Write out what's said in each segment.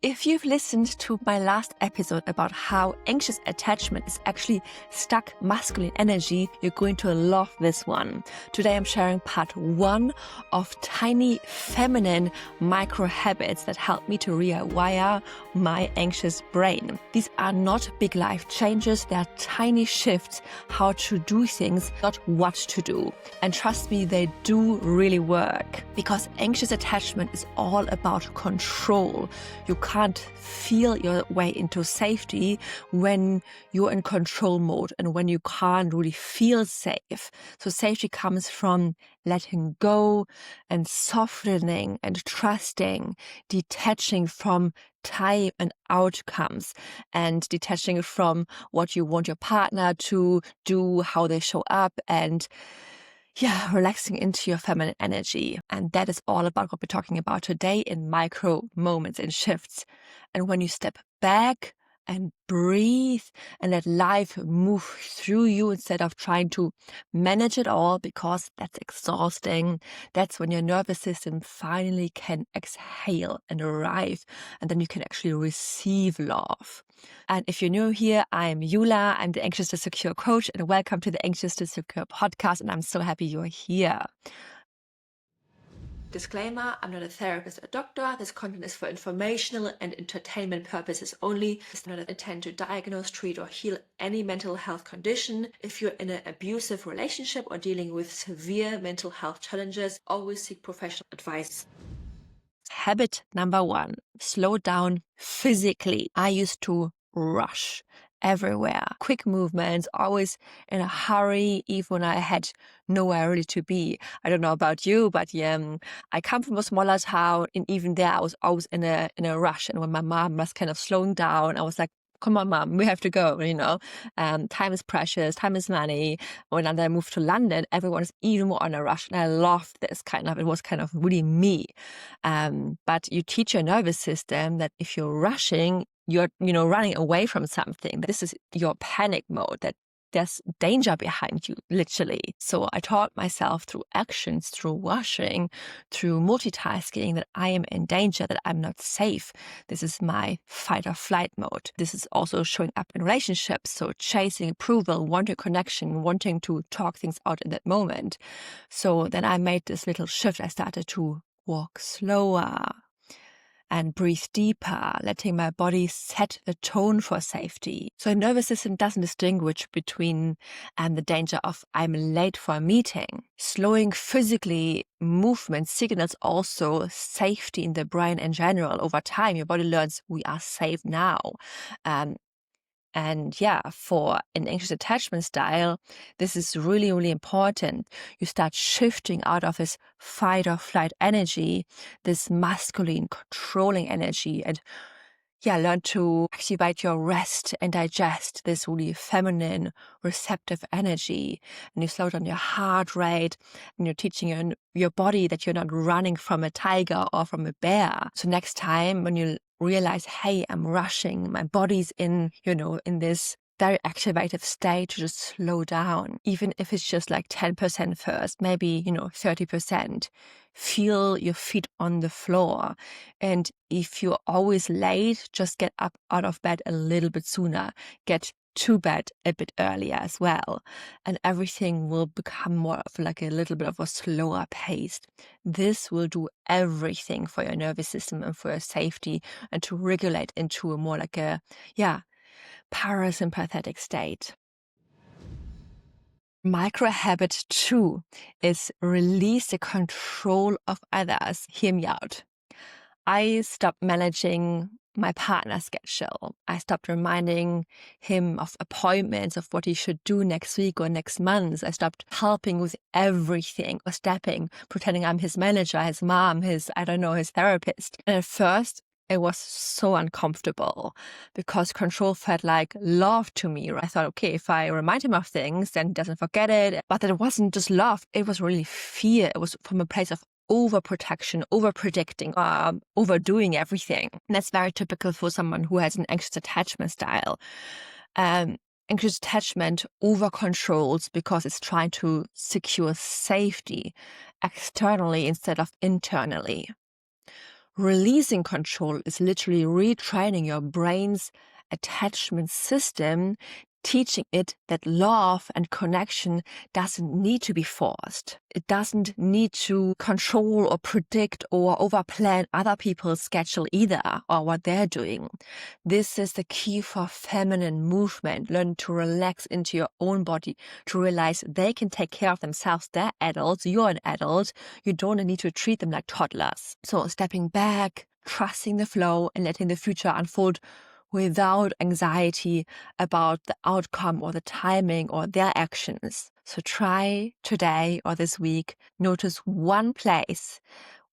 If you've listened to my last episode about how anxious attachment is actually stuck masculine energy, you're going to love this one. Today I'm sharing part 1 of tiny feminine micro habits that help me to rewire my anxious brain. These are not big life changes, they are tiny shifts how to do things, not what to do. And trust me, they do really work, because anxious attachment is all about control. You can't feel your way into safety when you're in control mode and when you can't really feel safe. So safety comes from letting go and softening and trusting, detaching from time and outcomes, and detaching from what you want your partner to do, how they show up, and relaxing into your feminine energy. And that is all about what we're talking about today in micro moments and shifts. And when you step back and breathe and let life move through you instead of trying to manage it all, because that's exhausting. That's when your nervous system finally can exhale and arrive, and then you can actually receive love. And if you're new here, I'm Yula. I'm the Anxious to Secure coach, and welcome to the Anxious to Secure podcast. And I'm so happy you're here. Disclaimer, I'm not a therapist or doctor. This content is for informational and entertainment purposes only. It's not intended to diagnose, treat, or heal any mental health condition. If you're in an abusive relationship or dealing with severe mental health challenges, always seek professional advice. Habit number 1, slow down physically. I used to rush everywhere. Quick movements, always in a hurry, even when I had nowhere really to be. I don't know about you, but I come from a smaller town, and even there I was always in a rush. And when my mom was kind of slowing down, I was like, come on, mom, we have to go, time is precious, time is money. When I moved to London, everyone is even more on a rush. And I loved this it was kind of really me. But you teach your nervous system that if you're rushing, you're, running away from something. This is your panic mode, that there's danger behind you, literally. So I taught myself through actions, through washing, through multitasking, that I am in danger, that I'm not safe. This is my fight or flight mode. This is also showing up in relationships. So chasing approval, wanting connection, wanting to talk things out in that moment. So then I made this little shift. I started to walk slower and breathe deeper, letting my body set the tone for safety. So the nervous system doesn't distinguish between the danger of I'm late for a meeting. Slowing physically movement signals also safety in the brain in general. Over time, your body learns we are safe now. And for an anxious attachment style, this is really, really important. You start shifting out of this fight or flight energy, this masculine controlling energy, and learn to activate your rest and digest, this really feminine, receptive energy. And you slow down your heart rate, and you're teaching your body that you're not running from a tiger or from a bear. So next time when you realize, hey, I'm rushing, my body's in this very activated state, to just slow down, even if it's just like 10% first, maybe 30%. Feel your feet on the floor. And if you're always late, just get up out of bed a little bit sooner. Get to bed a bit earlier as well. And everything will become more of like a little bit of a slower pace. This will do everything for your nervous system and for your safety, and to regulate into a more like a, parasympathetic state. Micro habit 2 is release the control of others. Hear me out. I stopped managing my partner's schedule. I stopped reminding him of appointments, of what he should do next week or next month. I stopped helping with everything, or stepping, pretending I'm his manager, his mom, his therapist. And at first, it was so uncomfortable, because control felt like love to me. I thought, okay, if I remind him of things, then he doesn't forget it. But it wasn't just love. It was really fear. It was from a place of overprotection, overpredicting, overdoing everything. And that's very typical for someone who has an anxious attachment style. Anxious attachment over controls because it's trying to secure safety externally instead of internally. releasing control is literally retraining your brain's attachment system, teaching it that love and connection doesn't need to be forced. It doesn't need to control or predict or overplan other people's schedule either, or what they're doing. This is the key for feminine movement. Learn to relax into your own body, to realize they can take care of themselves. They're adults, you're an adult. You don't need to treat them like toddlers. So stepping back, trusting the flow, and letting the future unfold without anxiety about the outcome or the timing or their actions. So try today or this week, notice one place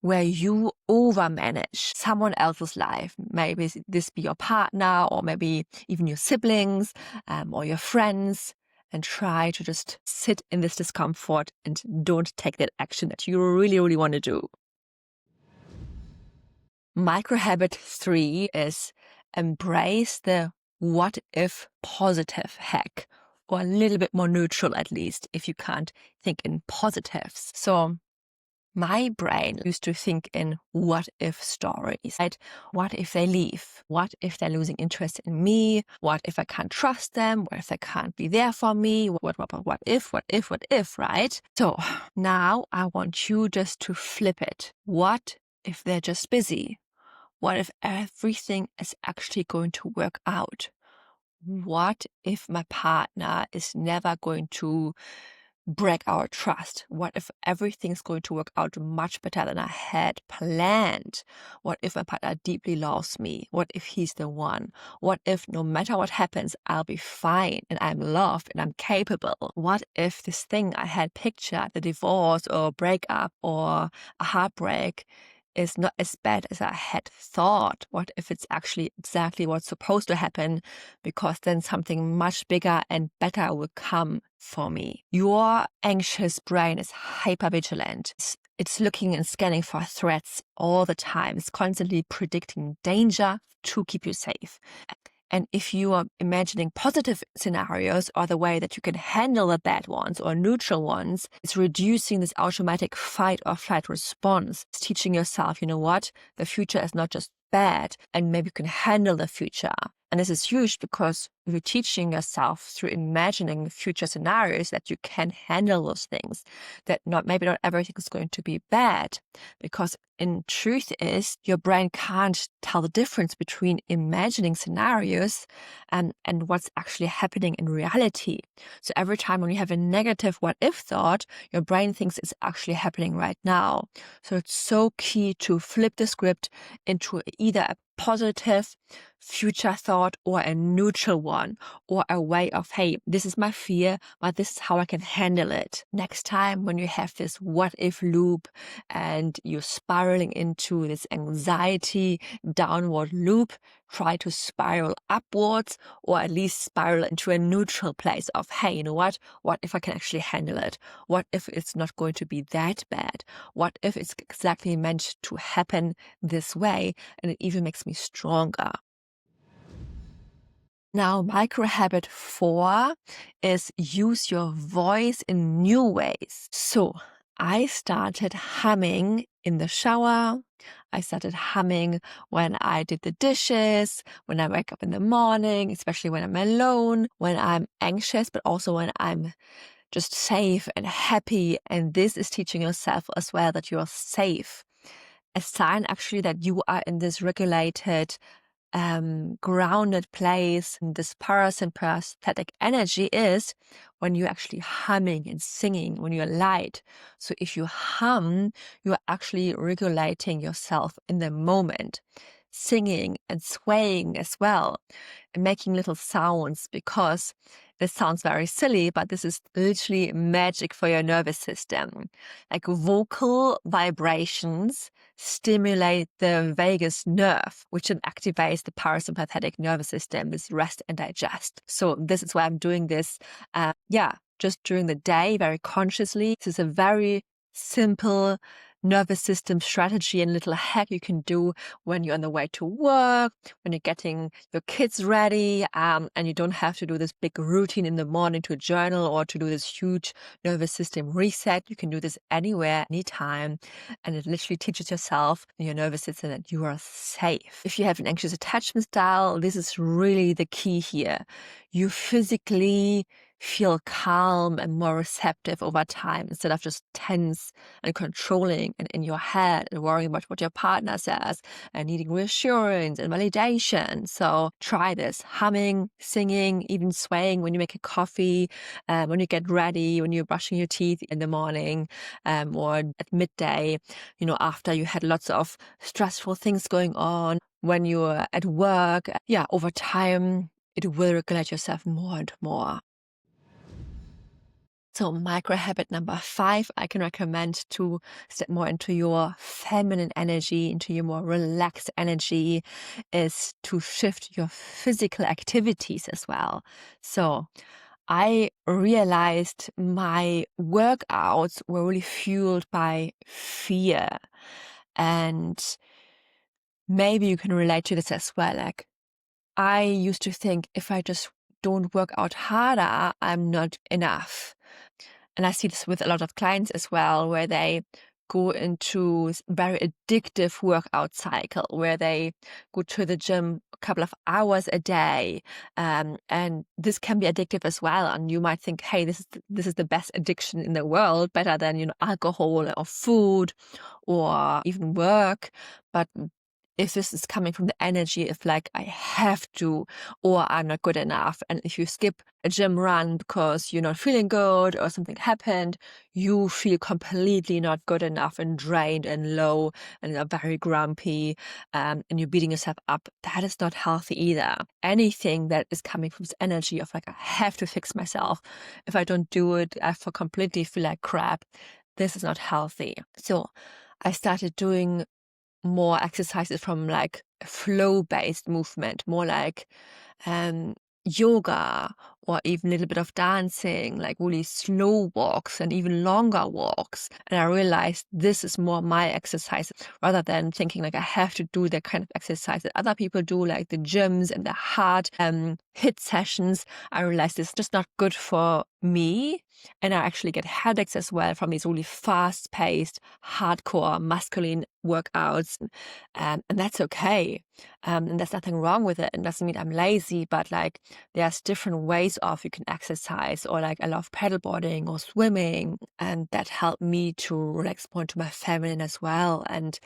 where you overmanage someone else's life. Maybe this be your partner, or maybe even your siblings, or your friends, and try to just sit in this discomfort and don't take that action that you really, really want to do. Micro habit 3 is embrace the what if positive hack, or a little bit more neutral at least, if you can't think in positives. So my brain used to think in what if stories, right? What if they leave? What if they're losing interest in me? What if I can't trust them? What if they can't be there for me? What if, right? So now I want you just to flip it. What if they're just busy? What if everything is actually going to work out? What if my partner is never going to break our trust? What if everything's going to work out much better than I had planned? What if my partner deeply loves me? What if he's the one? What if no matter what happens, I'll be fine and I'm loved and I'm capable? What if this thing I had pictured, the divorce or breakup or a heartbreak, is not as bad as I had thought? What if it's actually exactly what's supposed to happen, because then something much bigger and better will come for me? Your anxious brain is hypervigilant. It's looking and scanning for threats all the time. It's constantly predicting danger to keep you safe. And if you are imagining positive scenarios, or the way that you can handle the bad ones or neutral ones, it's reducing this automatic fight or flight response. It's teaching yourself, you know what, the future is not just bad, and maybe you can handle the future. And this is huge, because you're teaching yourself through imagining future scenarios that you can handle those things, that maybe not everything is going to be bad. Because in truth is, your brain can't tell the difference between imagining scenarios and what's actually happening in reality. So every time when you have a negative what if thought, your brain thinks it's actually happening right now. So it's so key to flip the script into either a positive future thought or a neutral one, or a way of, hey, this is my fear, but this is how I can handle it. Next time when you have this what if loop and you're spiraling into this anxiety downward loop, try to spiral upwards, or at least spiral into a neutral place of, hey, you know what if I can actually handle it? What if it's not going to be that bad? What if it's exactly meant to happen this way, and it even makes me stronger? Now, micro habit 4 is use your voice in new ways. So I started humming in the shower. I started humming when I did the dishes, when I wake up in the morning, especially when I'm alone, when I'm anxious, but also when I'm just safe and happy. And this is teaching yourself as well that you're safe. A sign actually that you are in this regulated, grounded place, and this parasympathetic energy is when you're actually humming and singing, when you're light. So if you hum, you're actually regulating yourself in the moment, singing and swaying as well, and making little sounds, because this sounds very silly, but this is literally magic for your nervous system. Like vocal vibrations stimulate the vagus nerve, which then activates the parasympathetic nervous system, this rest and digest. So this is why I'm doing this, just during the day, very consciously. This is a very simple, nervous system strategy and little hack you can do when you're on the way to work, when you're getting your kids ready, and you don't have to do this big routine in the morning to journal or to do this huge nervous system reset. You can do this anywhere, anytime, and it literally teaches yourself and your nervous system that you are safe. If you have an anxious attachment style, this is really the key here. You physically feel calm and more receptive over time instead of just tense and controlling and in your head and worrying about what your partner says and needing reassurance and validation. So try this: humming, singing, even swaying when you make a coffee, when you get ready, when you're brushing your teeth in the morning, or at midday, after you had lots of stressful things going on, when you're at work. Yeah, over time, it will regulate yourself more and more. So micro habit number 5, I can recommend to step more into your feminine energy, into your more relaxed energy, is to shift your physical activities as well. So I realized my workouts were really fueled by fear. And maybe you can relate to this as well. Like, I used to think if I just don't work out harder, I'm not enough. And I see this with a lot of clients as well, where they go into very addictive workout cycle, where they go to the gym a couple of hours a day. And this can be addictive as well. And you might think, hey, this is the best addiction in the world, better than, alcohol or food or even work. But if this is coming from the energy of like, I have to, or I'm not good enough. And if you skip a gym run because you're not feeling good or something happened, you feel completely not good enough and drained and low and are very grumpy, and you're beating yourself up. That is not healthy either. Anything that is coming from this energy of like, I have to fix myself. If I don't do it, I completely feel like crap. This is not healthy. So I started doing more exercises from like flow-based movement, more like yoga, or even a little bit of dancing, like really slow walks and even longer walks. And I realized this is more my exercise, rather than thinking like I have to do that kind of exercise that other people do, like the gyms and the hard HIIT sessions. I realized it's just not good for me. And I actually get headaches as well from these really fast-paced, hardcore, masculine workouts. And that's okay. And there's nothing wrong with it. And doesn't mean I'm lazy, but like there's different ways of you can exercise, or like I love paddleboarding or swimming. And that helped me to relax more into my feminine as well. And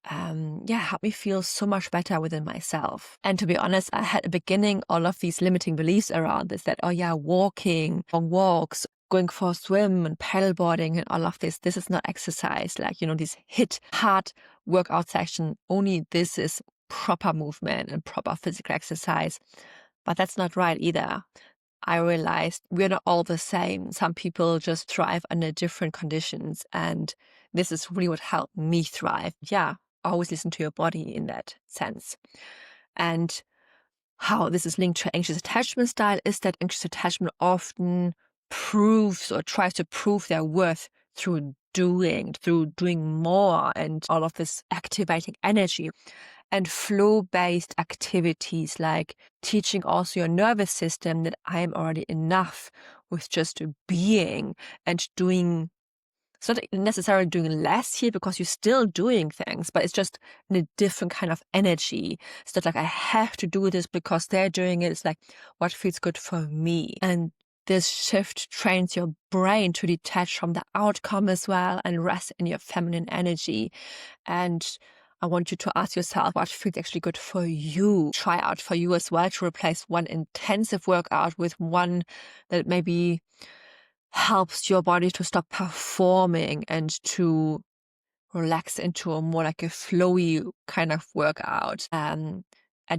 helped me feel so much better within myself. And to be honest, I had at the beginning all of these limiting beliefs around this, that, walking, long walks, going for a swim and paddleboarding and all of this is not exercise. Like, this HIIT hard workout section, only this is proper movement and proper physical exercise. But that's not right either. I realized we're not all the same. Some people just thrive under different conditions. And this is really what helped me thrive. Yeah, always listen to your body in that sense. And how this is linked to anxious attachment style is that anxious attachment often proves or tries to prove their worth through doing more, and all of this activating energy. And flow-based activities, like teaching also your nervous system that I am already enough with just being and doing. It's not necessarily doing less here, because you're still doing things, but it's just in a different kind of energy. It's not like I have to do this because they're doing it. It's like, what feels good for me? And this shift trains your brain to detach from the outcome as well and rest in your feminine energy. And I want you to ask yourself what feels actually good for you. Try out for you as well to replace one intensive workout with one that maybe helps your body to stop performing and to relax into a more like a flowy kind of workout. And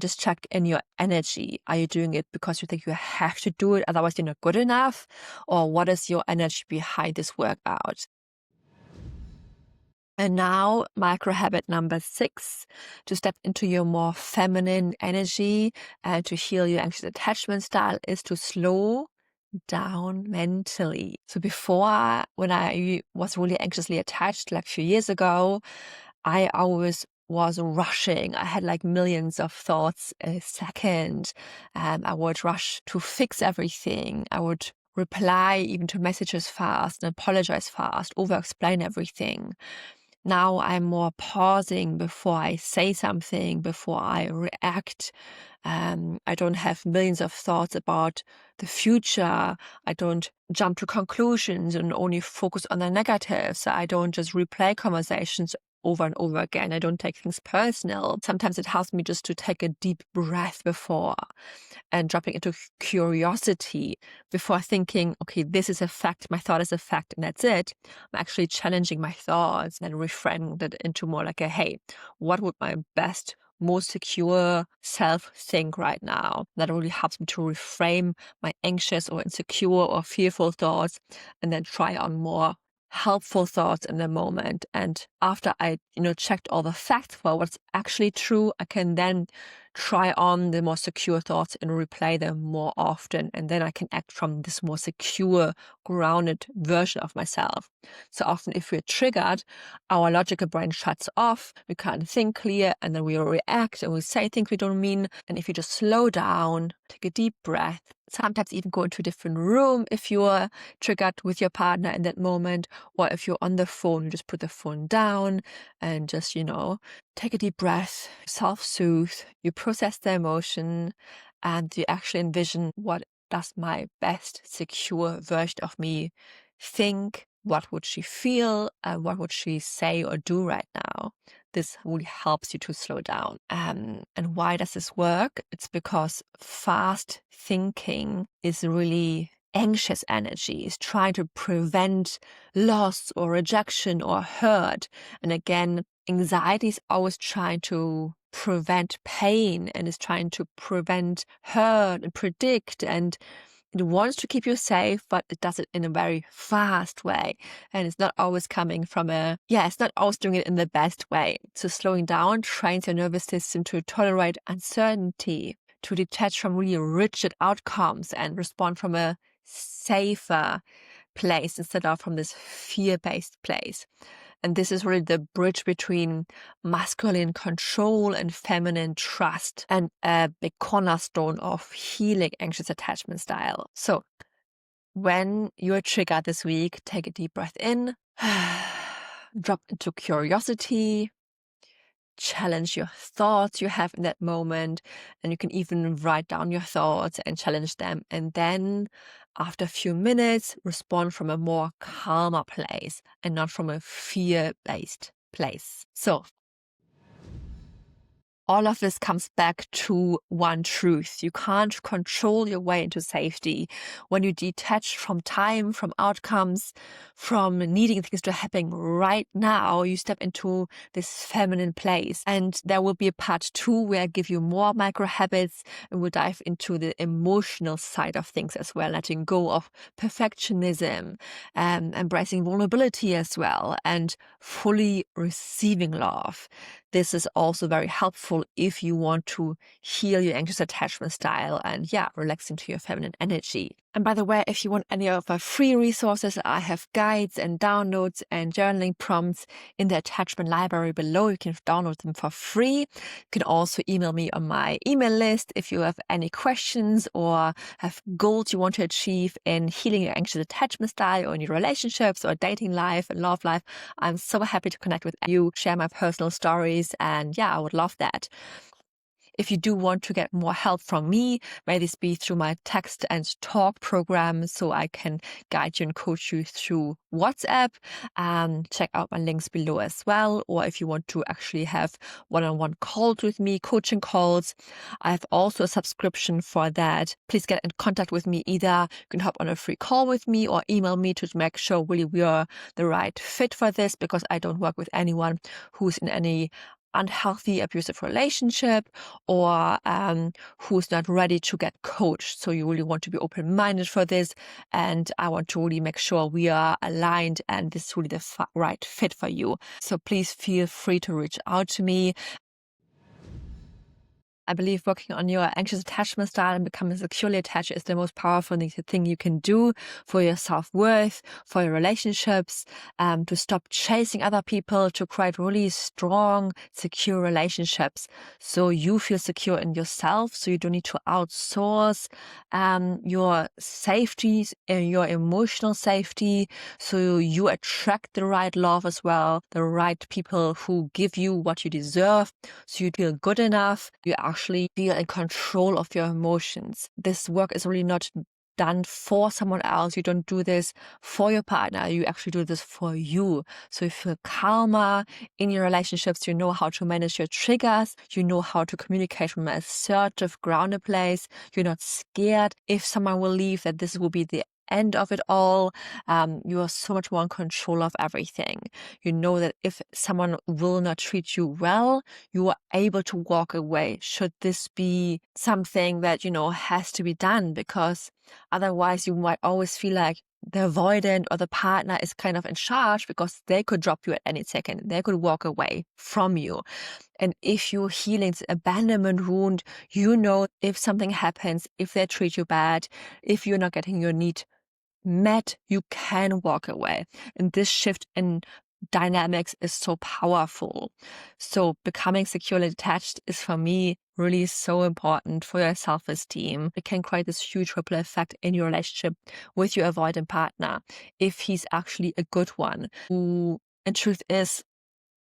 just check in your energy. Are you doing it because you think you have to do it, otherwise you're not good enough? Or what is your energy behind this workout? And now, micro habit number 6, to step into your more feminine energy and to heal your anxious attachment style, is to slow down mentally. So before, when I was really anxiously attached, like a few years ago, I always was rushing. I had like millions of thoughts a second. I would rush to fix everything. I would reply even to messages fast and apologize fast, over explain everything. Now I'm more pausing before I say something, before I react. I don't have millions of thoughts about the future. I don't jump to conclusions and only focus on the negatives. I don't just replay conversations over and over again. I don't take things personal. Sometimes it helps me just to take a deep breath before and dropping into curiosity before thinking, okay, this is a fact, my thought is a fact, and that's it. I'm actually challenging my thoughts and reframing that into more like a, hey, what would my best, most secure self think right now? That really helps me to reframe my anxious or insecure or fearful thoughts and then try on more helpful thoughts in the moment. And after I, checked all the facts for what's actually true, I can then try on the more secure thoughts and replay them more often. And then I can act from this more secure, grounded version of myself. So often if we're triggered, our logical brain shuts off, we can't think clear, and then we react and we say things we don't mean. And if you just slow down, take a deep breath, sometimes even go into a different room if you're triggered with your partner in that moment, or if you're on the phone, you just put the phone down and just, take a deep breath, self-soothe, you process the emotion, and you actually envision, what does my best secure version of me think? What would she feel? What would she say or do right now? This really helps you to slow down. And why does this work? It's because fast thinking is really anxious energy, is trying to prevent loss or rejection or hurt. And again, anxiety is always trying to prevent pain and is trying to prevent hurt and predict, and it wants to keep you safe, but it does it in a very fast way. And it's not always coming from it's not always doing it in the best way. So slowing down trains your nervous system to tolerate uncertainty, to detach from really rigid outcomes and respond from a safer place instead of from this fear-based place. And this is really the bridge between masculine control and feminine trust, and a big cornerstone of healing anxious attachment style. So when you're triggered this week, take a deep breath in, drop into curiosity, challenge your thoughts you have in that moment, and you can even write down your thoughts and challenge them. And then after a few minutes, respond from a more calmer place and not from a fear-based place. So all of this comes back to one truth. You can't control your way into safety. When you detach from time, from outcomes, from needing things to happen right now, you step into this feminine place. And there will be a part 2 where I give you more micro habits and we'll dive into the emotional side of things as well, letting go of perfectionism, embracing vulnerability as well, and fully receiving love. This is also very helpful if you want to heal your anxious attachment style and relax into your feminine energy. And by the way, if you want any of our free resources, I have guides and downloads and journaling prompts in the attachment library below. You can download them for free. You can also email me on my email list if you have any questions or have goals you want to achieve in healing your anxious attachment style or in your relationships or dating life and love life. I'm so happy to connect with you, share my personal stories, and I would love that. If you do want to get more help from me, may this be through my text and talk program, so I can guide you and coach you through WhatsApp. Check out my links below as well. Or if you want to actually have one-on-one calls with me, coaching calls, I have also a subscription for that. Please get in contact with me. Either you can hop on a free call with me or email me to make sure really we are the right fit for this, because I don't work with anyone who's in any unhealthy, abusive relationship or who's not ready to get coached. So you really want to be open-minded for this. And I want to really make sure we are aligned and this is really the right fit for you. So please feel free to reach out to me. I believe working on your anxious attachment style and becoming securely attached is the most powerful thing you can do for your self-worth, for your relationships, to stop chasing other people, to create really strong, secure relationships. So you feel secure in yourself, so you don't need to outsource your safety, your emotional safety. So you attract the right love as well, the right people who give you what you deserve. So you feel good enough. You actually feel in control of your emotions. This work is really not done for someone else. You don't do this for your partner. You actually do this for you. So you feel calmer in your relationships. You know how to manage your triggers. You know how to communicate from an assertive, grounded place. You're not scared if someone will leave, that this will be the end of it all. You are so much more in control of everything. You know that if someone will not treat you well, you are able to walk away. Should this be something that, has to be done? Because otherwise you might always feel like the avoidant or the partner is kind of in charge, because they could drop you at any second. They could walk away from you. And if you're healing the abandonment wound, if something happens, if they treat you bad, if you're not getting your need met, you can walk away. And this shift in dynamics is so powerful. So becoming securely attached is, for me, really so important for your self-esteem. It can create this huge ripple effect in your relationship with your avoidant partner if he's actually a good one. And truth is,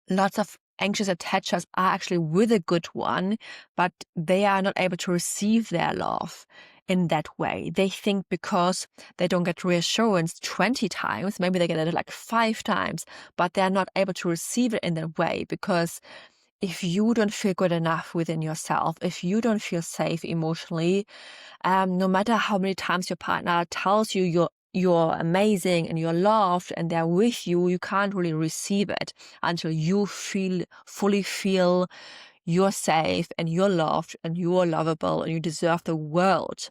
lots of anxious attachers are actually with a good one, but they are not able to receive their love in that way. They think because they don't get reassurance 20 times, maybe they get it like 5 times, but they're not able to receive it in that way, because if you don't feel good enough within yourself, if you don't feel safe emotionally, no matter how many times your partner tells you you're amazing and you're loved and they're with you, you can't really receive it until you fully feel you're safe and you're loved and you're lovable and you deserve the world.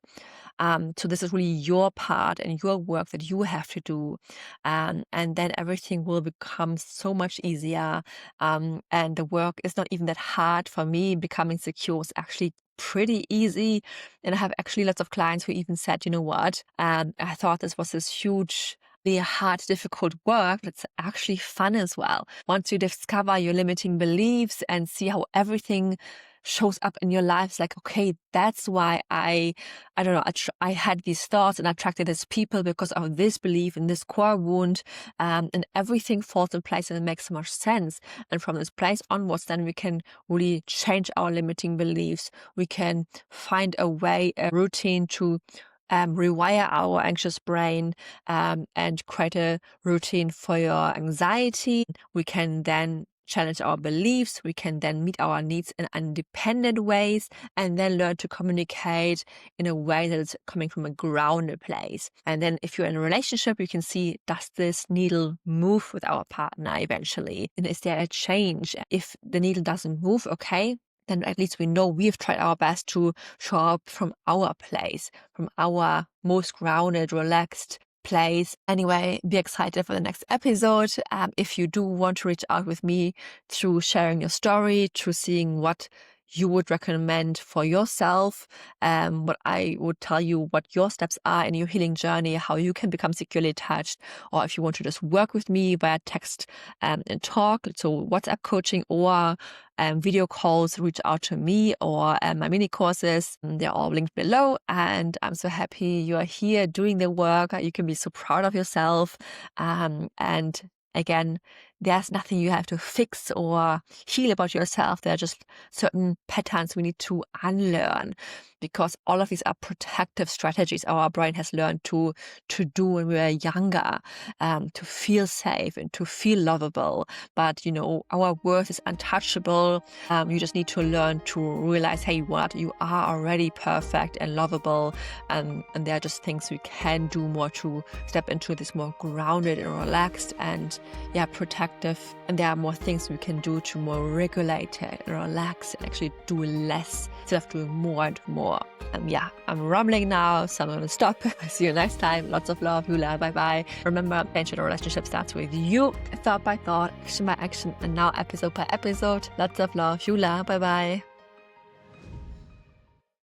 So this is really your part and your work that you have to do. And then everything will become so much easier. And the work is not even that hard. For me, becoming secure is actually pretty easy. And I have actually lots of clients who even said, you know what, I thought this was this huge, hard, difficult work, but it's actually fun as well. Once you discover your limiting beliefs and see how everything shows up in your life, it's like, okay, that's why I had these thoughts and attracted these people, because of this belief and this core wound, and everything falls in place and it makes so much sense. And from this place onwards, then we can really change our limiting beliefs. We can find a routine to rewire our anxious brain, and create a routine for your anxiety. We can then challenge our beliefs. We can then meet our needs in independent ways, and then learn to communicate in a way that is coming from a grounded place. And then if you're in a relationship, you can see, does this needle move with our partner eventually? And is there a change? If the needle doesn't move, okay, then at least we know we've tried our best to show up from our place, from our most grounded, relaxed place. Anyway, be excited for the next episode. If you do want to reach out with me through sharing your story, through seeing what you would recommend for yourself, what I would tell you what your steps are in your healing journey, how you can become securely attached, or if you want to just work with me via text and talk, so WhatsApp coaching or video calls, reach out to me, or my mini courses. They're all linked below. And I'm so happy you are here doing the work. You can be so proud of yourself. And again, there's nothing you have to fix or heal about yourself. There are just certain patterns we need to unlearn, because all of these are protective strategies our brain has learned to do when we were younger, to feel safe and to feel lovable. But, our worth is untouchable. You just need to learn to realize, hey, what? You are already perfect and lovable. And there are just things we can do more to step into this more grounded and relaxed and, protective. And there are more things we can do to more regulate it and relax and actually do less instead of doing more and more. I'm rambling now, so I'm going to stop. See you next time. Lots of love, Hula. Bye-bye. Remember, change your relationship starts with you. Thought by thought, action by action, and now episode by episode. Lots of love, Hula. Bye-bye.